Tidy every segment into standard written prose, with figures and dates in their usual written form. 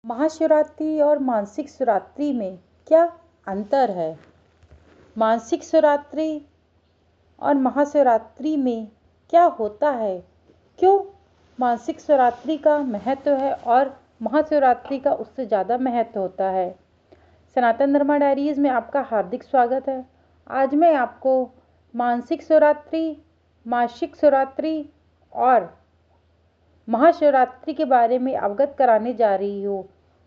महाशिवरात्रि और मासिक शिवरात्रि में क्या अंतर है? मासिक शिवरात्रि और महाशिवरात्रि में क्या होता है? क्यों मासिक शिवरात्रि का महत्व है और महाशिवरात्रि का उससे ज़्यादा महत्व होता है? सनातन धर्मा डायरीज में आपका हार्दिक स्वागत है। आज मैं आपको मासिक शिवरात्रि, मासिक शिवरात्रि और महाशिवरात्रि के बारे में अवगत कराने जा रही हूँ।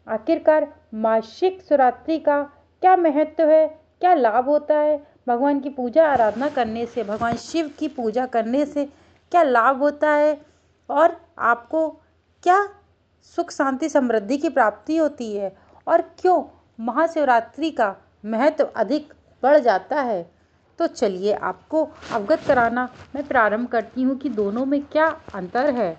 आखिरकार मासिक शिवरात्रि का क्या महत्व है, क्या लाभ होता है, भगवान की पूजा आराधना करने से, भगवान शिव की पूजा करने से क्या लाभ होता है और आपको क्या सुख शांति समृद्धि की प्राप्ति होती है और क्यों महाशिवरात्रि का महत्व अधिक बढ़ जाता है। तो चलिए आपको अवगत कराना मैं प्रारंभ करती हूँ कि दोनों में क्या अंतर है।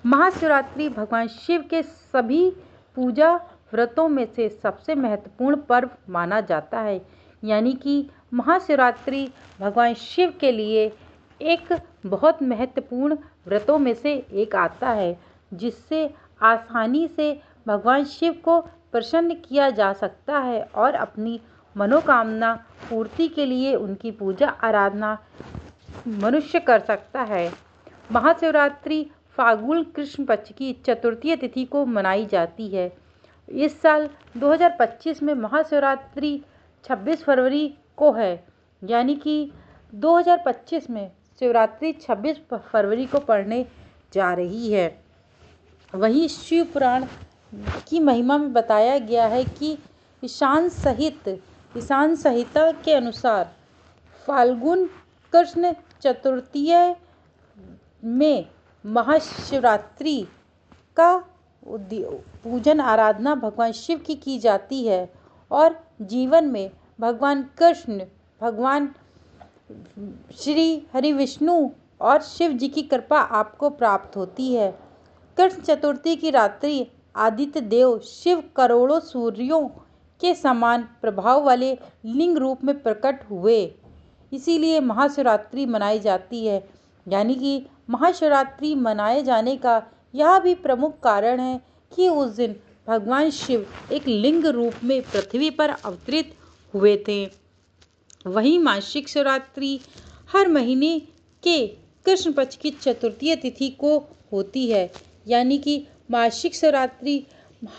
महाशिवरात्रि भगवान शिव के सभी पूजा व्रतों में से सबसे महत्वपूर्ण पर्व माना जाता है। यानी कि महाशिवरात्रि भगवान शिव के लिए एक बहुत महत्वपूर्ण व्रतों में से एक आता है, जिससे आसानी से भगवान शिव को प्रसन्न किया जा सकता है और अपनी मनोकामना पूर्ति के लिए उनकी पूजा आराधना मनुष्य कर सकता है। महाशिवरात्रि फाल्गुन कृष्ण पक्ष की चतुर्थी तिथि को मनाई जाती है। इस साल 2025 में महाशिवरात्रि 26 फरवरी को है, यानी कि 2025 में शिवरात्रि 26 फरवरी को पड़ने जा रही है। वहीं शिव पुराण की महिमा में बताया गया है कि ईशान संहिता के अनुसार फाल्गुन कृष्ण चतुर्थी में महाशिवरात्रि का पूजन आराधना भगवान शिव की जाती है और जीवन में भगवान कृष्ण, भगवान श्री हरि विष्णु और शिव जी की कृपा आपको प्राप्त होती है। कृष्ण चतुर्थी की रात्रि आदित्य देव शिव करोड़ों सूर्यों के समान प्रभाव वाले लिंग रूप में प्रकट हुए, इसीलिए महाशिवरात्रि मनाई जाती है। यानी कि महाशिवरात्रि मनाए जाने का यह भी प्रमुख कारण है कि उस दिन भगवान शिव एक लिंग रूप में पृथ्वी पर अवतरित हुए थे। वहीं मासिक शिवरात्रि हर महीने के कृष्ण पक्ष की चतुर्थी तिथि को होती है। यानी कि मासिक शिवरात्रि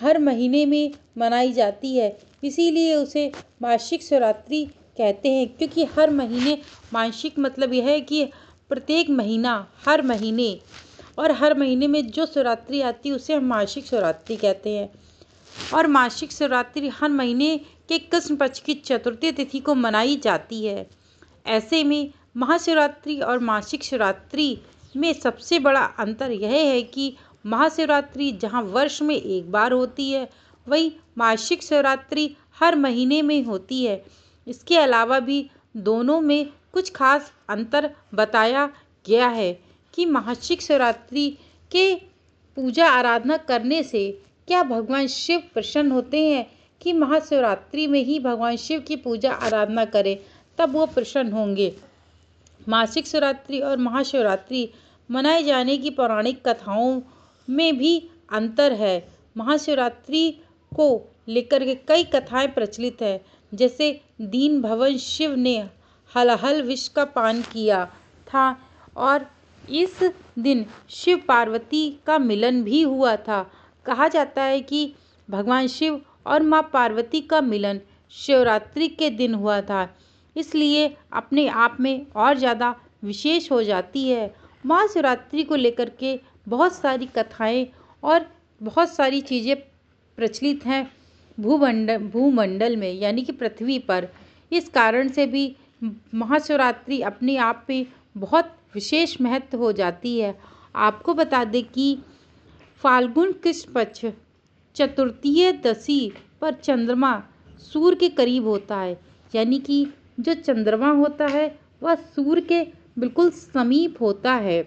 हर महीने में मनाई जाती है, इसीलिए उसे मासिक शिवरात्रि कहते हैं। क्योंकि हर महीने, मासिक मतलब यह है कि प्रत्येक महीना, हर महीने, और हर महीने में जो शिवरात्रि आती है उसे हम मासिक शिवरात्रि कहते हैं। और मासिक शिवरात्रि हर महीने के कृष्ण पक्ष की चतुर्थी तिथि को मनाई जाती है। ऐसे में महाशिवरात्रि और मासिक शिवरात्रि में सबसे बड़ा अंतर यह है कि महाशिवरात्रि जहां वर्ष में एक बार होती है, वहीं मासिक शिवरात्रि हर महीने में होती है। इसके अलावा भी दोनों में कुछ खास अंतर बताया गया है कि मासिक शिवरात्रि के पूजा आराधना करने से क्या भगवान शिव प्रसन्न होते हैं कि महाशिवरात्रि में ही भगवान शिव की पूजा आराधना करें, तब वो प्रसन्न होंगे। मासिक शिवरात्रि और महाशिवरात्रि मनाए जाने की पौराणिक कथाओं में भी अंतर है। महाशिवरात्रि को लेकर के कई कथाएं प्रचलित है, जैसे दीन भवन शिव ने हलाहल विष का पान किया था और इस दिन शिव पार्वती का मिलन भी हुआ था। कहा जाता है कि भगवान शिव और माँ पार्वती का मिलन शिवरात्रि के दिन हुआ था, इसलिए अपने आप में और ज़्यादा विशेष हो जाती है। महाशिवरात्रि को लेकर के बहुत सारी कथाएं और बहुत सारी चीज़ें प्रचलित हैं भूमंडल में, यानी कि पृथ्वी पर। इस कारण से भी महाशिवरात्रि अपने आप में बहुत विशेष महत्व हो जाती है। आपको बता दें कि फाल्गुन कृष्ण पक्ष चतुर्थी दशी पर चंद्रमा सूर्य के करीब होता है। यानी कि जो चंद्रमा होता है वह सूर्य के बिल्कुल समीप होता है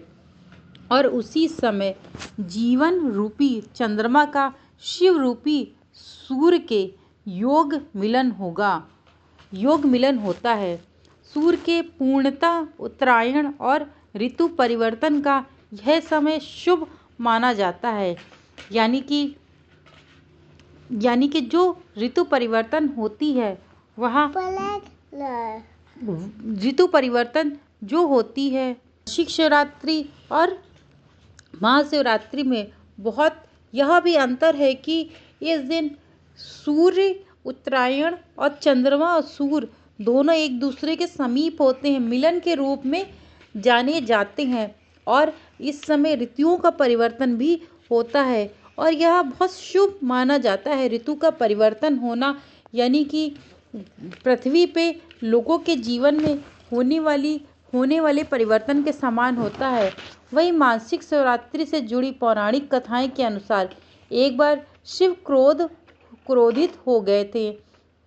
और उसी समय जीवन रूपी चंद्रमा का शिव रूपी सूर्य के योग मिलन होता है। सूर्य के पूर्णतः उत्तरायण और ऋतु परिवर्तन का यह समय शुभ माना जाता है। यानी कि यानी कि जो ऋतु परिवर्तन होती है वह ऋतु परिवर्तन जो होती है वार्षिक शिवरात्रि और महाशिवरात्रि में बहुत यह भी अंतर है कि इस दिन सूर्य उत्तरायण और चंद्रमा और सूर्य दोनों एक दूसरे के समीप होते हैं, मिलन के रूप में जाने जाते हैं। और इस समय ऋतुओं का परिवर्तन भी होता है और यह बहुत शुभ माना जाता है। ऋतु का परिवर्तन होना यानी कि पृथ्वी पे लोगों के जीवन में होने वाले परिवर्तन के समान होता है। वही मासिक शिवरात्रि से जुड़ी पौराणिक कथाएं के अनुसार एक बार शिव क्रोधित हो गए थे।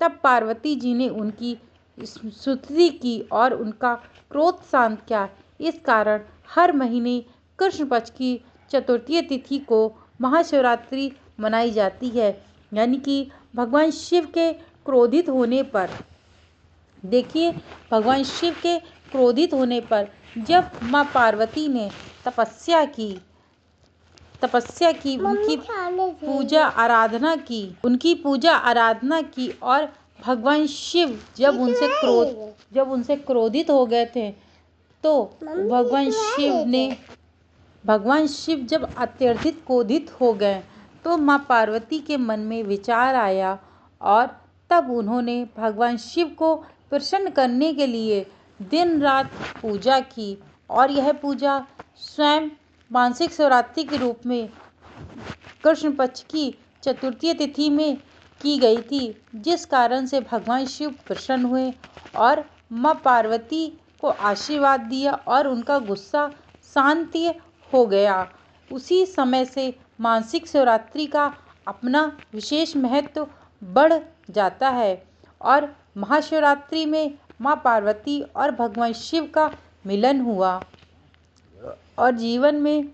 तब पार्वती जी ने उनकी स्तुति की और उनका क्रोध शांत किया। इस कारण हर महीने कृष्ण पक्ष की चतुर्थी तिथि को महाशिवरात्रि मनाई जाती है। यानी कि भगवान शिव के क्रोधित होने पर देखिए, भगवान शिव के क्रोधित होने पर जब माँ पार्वती ने तपस्या की, उनकी पूजा आराधना की और भगवान शिव जब उनसे क्रोधित हो गए थे तो भगवान शिव जब अत्यधिक क्रोधित हो गए तो माँ पार्वती के मन में विचार आया और तब उन्होंने भगवान शिव को प्रसन्न करने के लिए दिन रात पूजा की। और यह पूजा स्वयं मासिक शिवरात्रि के रूप में कृष्ण पक्ष की चतुर्थी तिथि में की गई थी, जिस कारण से भगवान शिव प्रसन्न हुए और माँ पार्वती को आशीर्वाद दिया और उनका गुस्सा शांत हो गया। उसी समय से मासिक शिवरात्रि का अपना विशेष महत्व बढ़ जाता है और महाशिवरात्रि में माँ पार्वती और भगवान शिव का मिलन हुआ और जीवन में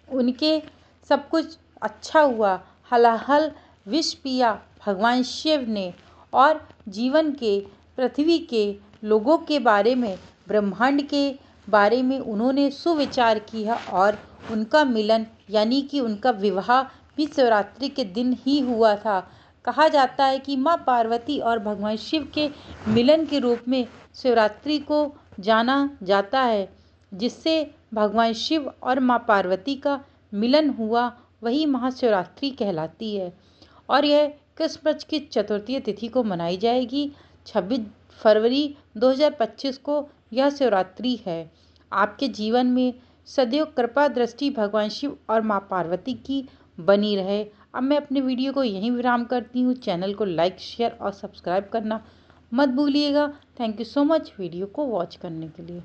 उनके सब कुछ अच्छा हुआ। हलाहल विष पिया भगवान शिव ने और जीवन के पृथ्वी के लोगों के बारे में, ब्रह्मांड के बारे में उन्होंने सुविचार किया और उनका मिलन यानी कि उनका विवाह भी शिवरात्रि के दिन ही हुआ था। कहा जाता है कि माँ पार्वती और भगवान शिव के मिलन के रूप में शिवरात्रि को जाना जाता है, जिससे भगवान शिव और माँ पार्वती का मिलन हुआ, वही महाशिवरात्रि कहलाती है। और यह कृष्ण पक्ष की चतुर्थी तिथि को मनाई जाएगी। 26 फरवरी 2025 को यह शिवरात्रि है। आपके जीवन में सदैव कृपा दृष्टि भगवान शिव और माँ पार्वती की बनी रहे। अब मैं अपने वीडियो को यहीं विराम करती हूँ। चैनल को लाइक, शेयर और सब्सक्राइब करना मत भूलिएगा। Thank you so much video को वॉच करने के लिए।